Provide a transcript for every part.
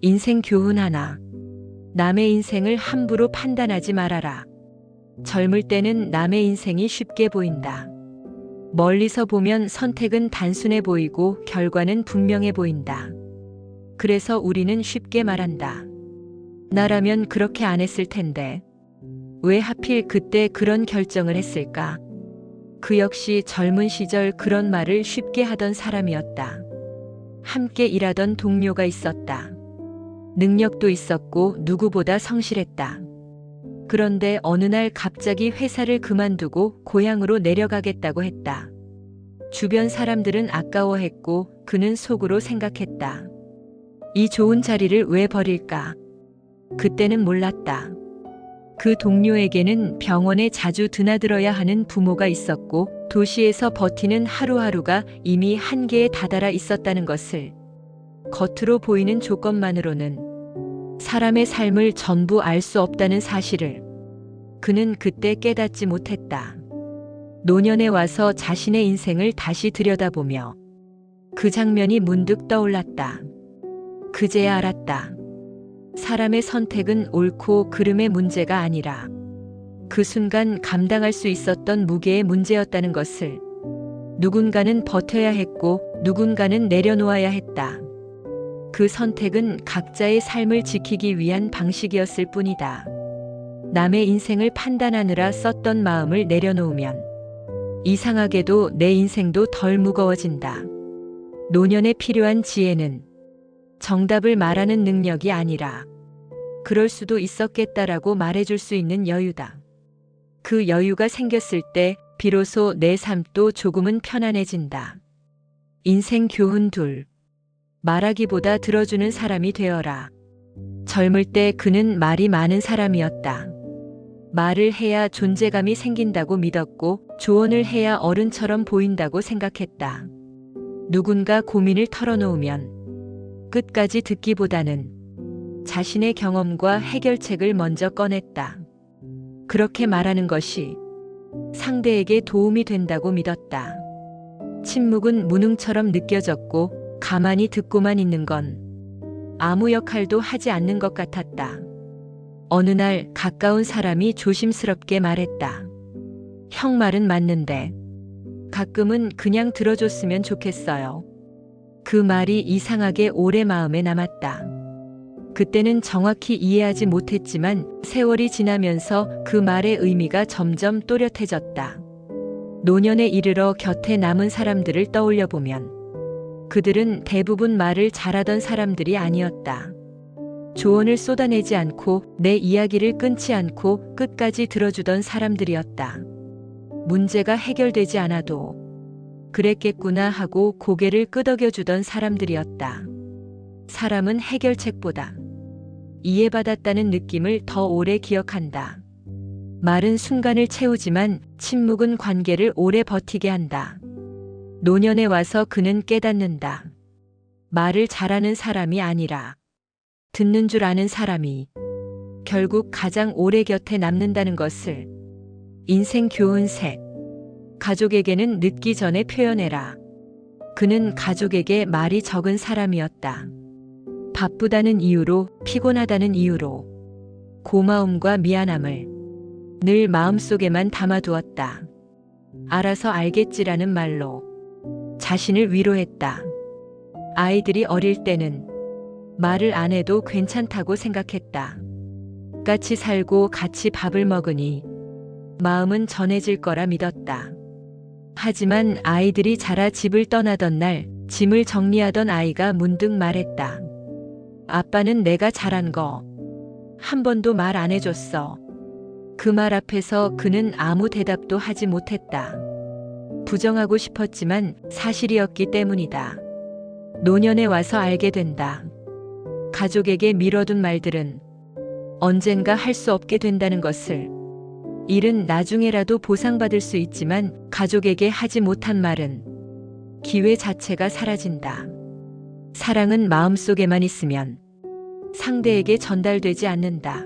인생 교훈 하나. 남의 인생을 함부로 판단하지 말아라. 젊을 때는 남의 인생이 쉽게 보인다. 멀리서 보면 선택은 단순해 보이고 결과는 분명해 보인다. 그래서 우리는 쉽게 말한다. 나라면 그렇게 안 했을 텐데. 왜 하필 그때 그런 결정을 했을까? 그 역시 젊은 시절 그런 말을 쉽게 하던 사람이었다. 함께 일하던 동료가 있었다. 능력도 있었고 누구보다 성실했다. 그런데 어느 날 갑자기 회사를 그만두고 고향으로 내려가겠다고 했다. 주변 사람들은 아까워했고 그는 속으로 생각했다. 이 좋은 자리를 왜 버릴까? 그때는 몰랐다. 그 동료에게는 병원에 자주 드나들어야 하는 부모가 있었고 도시에서 버티는 하루하루가 이미 한계에 다다라 있었다는 것을. 겉으로 보이는 조건만으로는 사람의 삶을 전부 알 수 없다는 사실을 그는 그때 깨닫지 못했다. 노년에 와서 자신의 인생을 다시 들여다보며 그 장면이 문득 떠올랐다. 그제야 알았다. 사람의 선택은 옳고 그름의 문제가 아니라 그 순간 감당할 수 있었던 무게의 문제였다는 것을. 누군가는 버텨야 했고 누군가는 내려놓아야 했다. 그 선택은 각자의 삶을 지키기 위한 방식이었을 뿐이다. 남의 인생을 판단하느라 썼던 마음을 내려놓으면 이상하게도 내 인생도 덜 무거워진다. 노년에 필요한 지혜는 정답을 말하는 능력이 아니라 그럴 수도 있었겠다라고 말해줄 수 있는 여유다. 그 여유가 생겼을 때 비로소 내 삶도 조금은 편안해진다. 인생 교훈 2. 말하기보다 들어주는 사람이 되어라. 젊을 때 그는 말이 많은 사람이었다. 말을 해야 존재감이 생긴다고 믿었고 조언을 해야 어른처럼 보인다고 생각했다. 누군가 고민을 털어놓으면 끝까지 듣기보다는 자신의 경험과 해결책을 먼저 꺼냈다. 그렇게 말하는 것이 상대에게 도움이 된다고 믿었다. 침묵은 무능처럼 느껴졌고 가만히 듣고만 있는 건 아무 역할도 하지 않는 것 같았다. 어느 날 가까운 사람이 조심스럽게 말했다. 형 말은 맞는데 가끔은 그냥 들어줬으면 좋겠어요. 그 말이 이상하게 오래 마음에 남았다. 그때는 정확히 이해하지 못했지만 세월이 지나면서 그 말의 의미가 점점 또렷해졌다. 노년에 이르러 곁에 남은 사람들을 떠올려 보면 그들은 대부분 말을 잘하던 사람들이 아니었다. 조언을 쏟아내지 않고 내 이야기를 끊지 않고 끝까지 들어주던 사람들이었다. 문제가 해결되지 않아도 그랬겠구나 하고 고개를 끄덕여주던 사람들이었다. 사람은 해결책보다 이해받았다는 느낌을 더 오래 기억한다. 말은 순간을 채우지만 침묵은 관계를 오래 버티게 한다. 노년에 와서 그는 깨닫는다. 말을 잘하는 사람이 아니라 듣는 줄 아는 사람이 결국 가장 오래 곁에 남는다는 것을. 인생 교훈 3. 가족에게는 늦기 전에 표현해라. 그는 가족에게 말이 적은 사람이었다. 바쁘다는 이유로, 피곤하다는 이유로 고마움과 미안함을 늘 마음속에만 담아두었다. 알아서 알겠지라는 말로 자신을 위로했다. 아이들이 어릴 때는 말을 안 해도 괜찮다고 생각했다. 같이 살고 같이 밥을 먹으니 마음은 전해질 거라 믿었다. 하지만 아이들이 자라 집을 떠나던 날 짐을 정리하던 아이가 문득 말했다. 아빠는 내가 잘한 거 한 번도 말 안 해줬어. 그 말 앞에서 그는 아무 대답도 하지 못했다. 부정하고 싶었지만 사실이었기 때문이다. 노년에 와서 알게 된다. 가족에게 미뤄둔 말들은 언젠가 할 수 없게 된다는 것을. 일은 나중에라도 보상받을 수 있지만 가족에게 하지 못한 말은 기회 자체가 사라진다. 사랑은 마음속에만 있으면 상대에게 전달되지 않는다.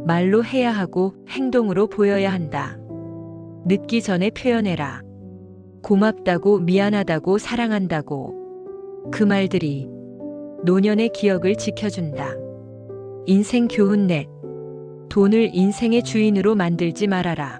말로 해야 하고 행동으로 보여야 한다. 늦기 전에 표현해라. 고맙다고, 미안하다고, 사랑한다고. 그 말들이 노년의 기억을 지켜준다. 인생 교훈 넷. 돈을 인생의 주인으로 만들지 말아라.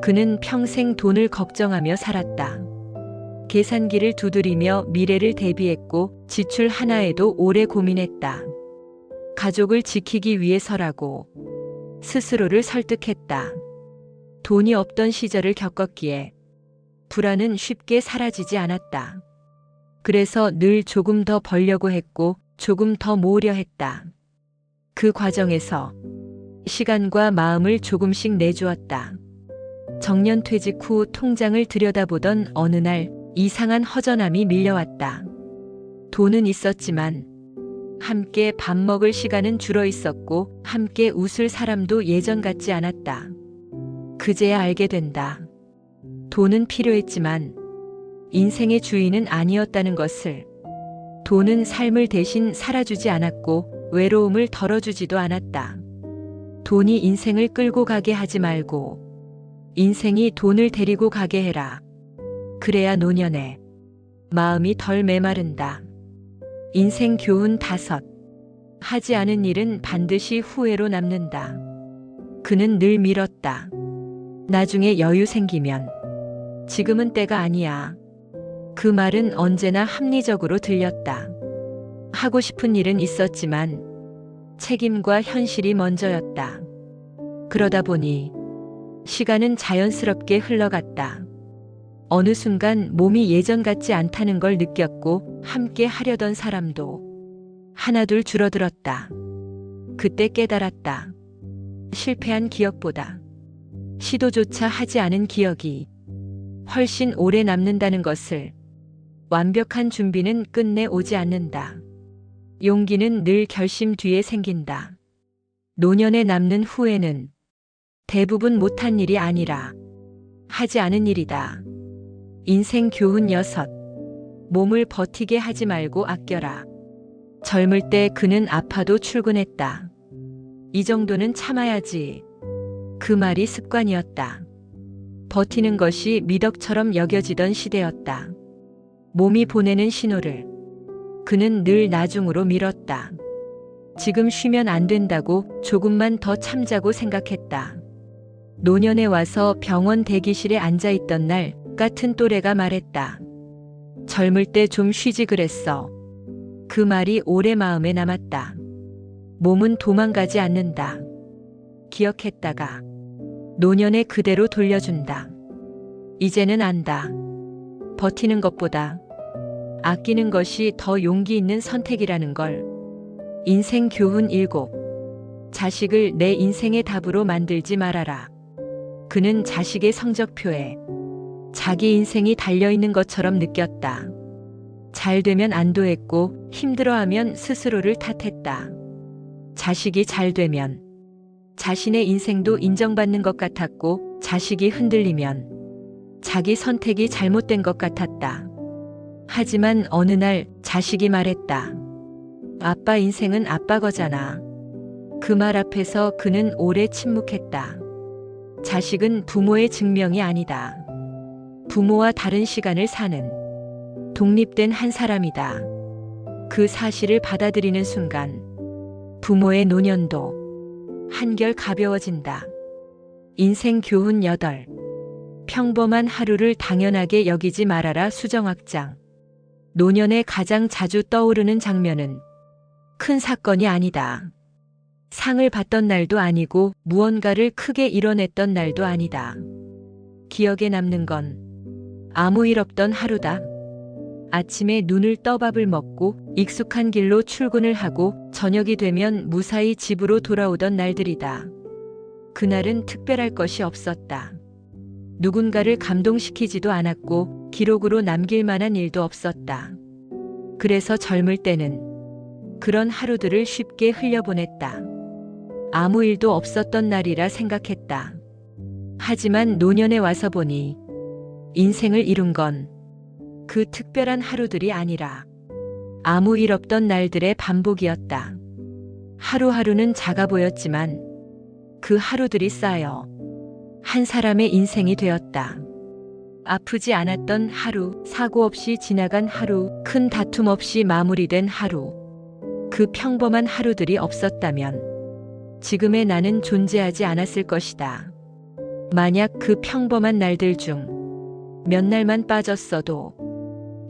그는 평생 돈을 걱정하며 살았다. 계산기를 두드리며 미래를 대비했고 지출 하나에도 오래 고민했다. 가족을 지키기 위해서라고 스스로를 설득했다. 돈이 없던 시절을 겪었기에 불안은 쉽게 사라지지 않았다. 그래서 늘 조금 더 벌려고 했고 조금 더 모으려 했다. 그 과정에서 시간과 마음을 조금씩 내주었다. 정년퇴직 후 통장을 들여다보던 어느 날 이상한 허전함이 밀려왔다. 돈은 있었지만 함께 밥 먹을 시간은 줄어 있었고 함께 웃을 사람도 예전 같지 않았다. 그제야 알게 된다. 돈은 필요했지만 인생의 주인은 아니었다는 것을. 돈은 삶을 대신 살아주지 않았고 외로움을 덜어주지도 않았다. 돈이 인생을 끌고 가게 하지 말고 인생이 돈을 데리고 가게 해라. 그래야 노년에 마음이 덜 메마른다. 인생 교훈 5. 하지 않은 일은 반드시 후회로 남는다. 그는 늘 미뤘다. 나중에 여유 생기면 지금은 때가 아니야. 그 말은 언제나 합리적으로 들렸다. 하고 싶은 일은 있었지만 책임과 현실이 먼저였다. 그러다 보니 시간은 자연스럽게 흘러갔다. 어느 순간 몸이 예전 같지 않다는 걸 느꼈고 함께 하려던 사람도 하나둘 줄어들었다. 그때 깨달았다. 실패한 기억보다 시도조차 하지 않은 기억이 훨씬 오래 남는다는 것을. 완벽한 준비는 끝내 오지 않는다. 용기는 늘 결심 뒤에 생긴다. 노년에 남는 후회는 대부분 못한 일이 아니라 하지 않은 일이다. 인생 교훈 6. 몸을 버티게 하지 말고 아껴라. 젊을 때 그는 아파도 출근했다. 이 정도는 참아야지. 그 말이 습관이었다. 버티는 것이 미덕처럼 여겨지던 시대였다. 몸이 보내는 신호를 그는 늘 나중으로 미뤘다. 지금 쉬면 안 된다고 조금만 더 참자고 생각했다. 노년에 와서 병원 대기실에 앉아있던 날 같은 또래가 말했다. 젊을 때 좀 쉬지 그랬어. 그 말이 오래 마음에 남았다. 몸은 도망가지 않는다. 기억했다가 노년에 그대로 돌려준다. 이제는 안다. 버티는 것보다 아끼는 것이 더 용기 있는 선택이라는 걸. 인생 교훈 7. 자식을 내 인생의 답으로 만들지 말아라. 그는 자식의 성적표에 자기 인생이 달려있는 것처럼 느꼈다. 잘 되면 안도했고 힘들어하면 스스로를 탓했다. 자식이 잘 되면 자신의 인생도 인정받는 것 같았고 자식이 흔들리면 자기 선택이 잘못된 것 같았다. 하지만 어느 날 자식이 말했다. 아빠 인생은 아빠 거잖아. 그 말 앞에서 그는 오래 침묵했다. 자식은 부모의 증명이 아니다. 부모와 다른 시간을 사는 독립된 한 사람이다. 그 사실을 받아들이는 순간 부모의 노년도 한결 가벼워진다. 인생 교훈 8. 평범한 하루를 당연하게 여기지 말아라. 수정학장. 노년에 가장 자주 떠오르는 장면은 큰 사건이 아니다. 상을 받던 날도 아니고 무언가를 크게 이뤄냈던 날도 아니다. 기억에 남는 건 아무 일 없던 하루다. 아침에 눈을 떠 밥을 먹고 익숙한 길로 출근을 하고 저녁이 되면 무사히 집으로 돌아오던 날들이다. 그날은 특별할 것이 없었다. 누군가를 감동시키지도 않았고 기록으로 남길 만한 일도 없었다. 그래서 젊을 때는 그런 하루들을 쉽게 흘려보냈다. 아무 일도 없었던 날이라 생각했다. 하지만 노년에 와서 보니 인생을 이룬 건 그 특별한 하루들이 아니라 아무 일 없던 날들의 반복이었다. 하루하루는 작아 보였지만 그 하루들이 쌓여 한 사람의 인생이 되었다. 아프지 않았던 하루, 사고 없이 지나간 하루, 큰 다툼 없이 마무리된 하루. 그 평범한 하루들이 없었다면 지금의 나는 존재하지 않았을 것이다. 만약 그 평범한 날들 중 몇 날만 빠졌어도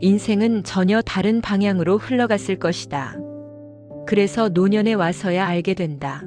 인생은 전혀 다른 방향으로 흘러갔을 것이다. 그래서 노년에 와서야 알게 된다.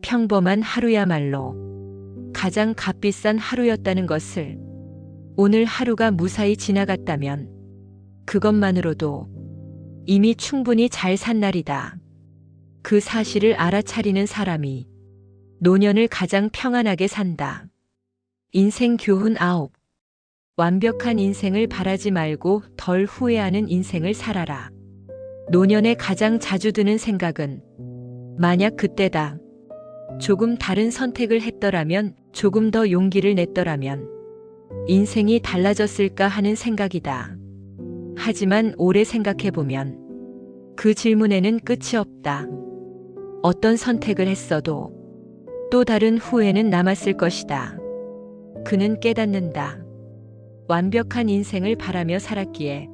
평범한 하루야말로 가장 값비싼 하루였다는 것을. 오늘 하루가 무사히 지나갔다면 그것만으로도 이미 충분히 잘 산 날이다. 그 사실을 알아차리는 사람이 노년을 가장 평안하게 산다. 인생 교훈 9. 완벽한 인생을 바라지 말고 덜 후회하는 인생을 살아라. 노년에 가장 자주 드는 생각은 만약 그때다. 조금 다른 선택을 했더라면, 조금 더 용기를 냈더라면 인생이 달라졌을까 하는 생각이다. 하지만 오래 생각해보면 그 질문에는 끝이 없다. 어떤 선택을 했어도 또 다른 후회는 남았을 것이다. 그는 깨닫는다. 완벽한 인생을 바라며 살았기에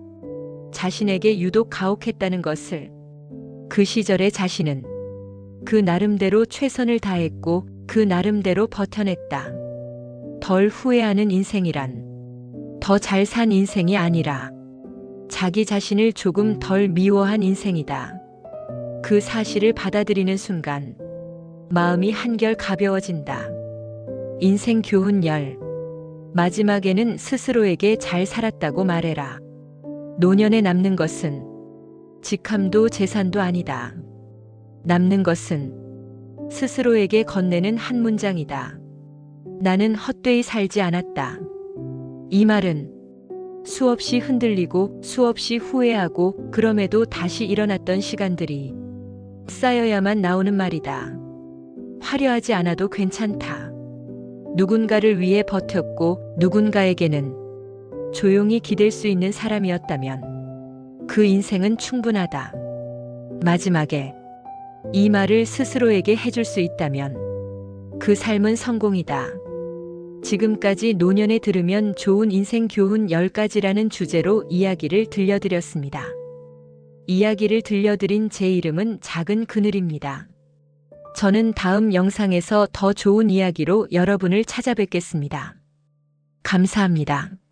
자신에게 유독 가혹했다는 것을. 그 시절의 자신은 그 나름대로 최선을 다했고 그 나름대로 버텨냈다. 덜 후회하는 인생이란 더 잘 산 인생이 아니라 자기 자신을 조금 덜 미워한 인생이다. 그 사실을 받아들이는 순간 마음이 한결 가벼워진다. 인생 교훈 10. 마지막에는 스스로에게 잘 살았다고 말해라. 노년에 남는 것은 직함도 재산도 아니다. 남는 것은 스스로에게 건네는 한 문장이다. 나는 헛되이 살지 않았다. 이 말은 수없이 흔들리고 수없이 후회하고 그럼에도 다시 일어났던 시간들이 쌓여야만 나오는 말이다. 화려하지 않아도 괜찮다. 누군가를 위해 버텼고 누군가에게는 조용히 기댈 수 있는 사람이었다면 그 인생은 충분하다. 마지막에 이 말을 스스로에게 해줄 수 있다면 그 삶은 성공이다. 지금까지 노년에 들으면 좋은 인생 교훈 10가지라는 주제로 이야기를 들려드렸습니다. 이야기를 들려드린 제 이름은 작은 그늘입니다. 저는 다음 영상에서 더 좋은 이야기로 여러분을 찾아뵙겠습니다. 감사합니다.